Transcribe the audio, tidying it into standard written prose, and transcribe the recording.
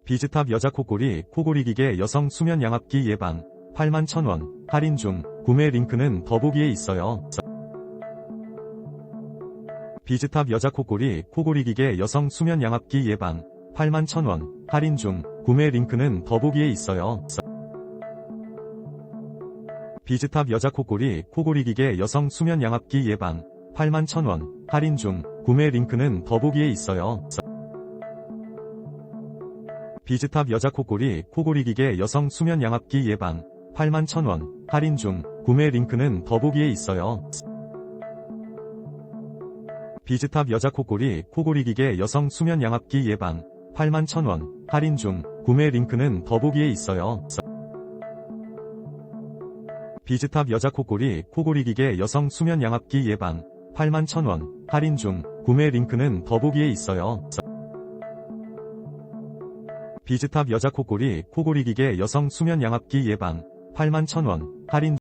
비즈탑 여자 코골이 코골이 기계 여성 수면 양압기 예방 81,000원 할인 중. 구매 링크는 더보기에 있어요. 비즈탑 여자 코골이 코골이 기계 여성 수면 양압기 예방 81,000원 할인 중. 구매 링크는 더보기에 있어요. 비즈탑 여자 코골이 코골이 기계 여성 수면 양압기 예방 81,000원 할인 중. 구매 링크는 더보기에 있어요. 비즈탑 여자 코골이 코골이 기계 여성 수면 양압기 예방 81,000원 할인 중. 구매 링크는 더보기에 있어요. 비즈탑 여자 코골이 코골이 기계 여성 수면 양압기 예방 81,000원 할인 중. 구매 링크는 더보기에 있어요. 비즈탑 여자 코골이 코골이 기계 여성 수면 양압기 예방 81,000원 할인 중. 구매 링크는 더보기에 있어요. 비즈탑 여자 코골이 코골이 기계 여성 수면 양압기 예방 81,000원 할인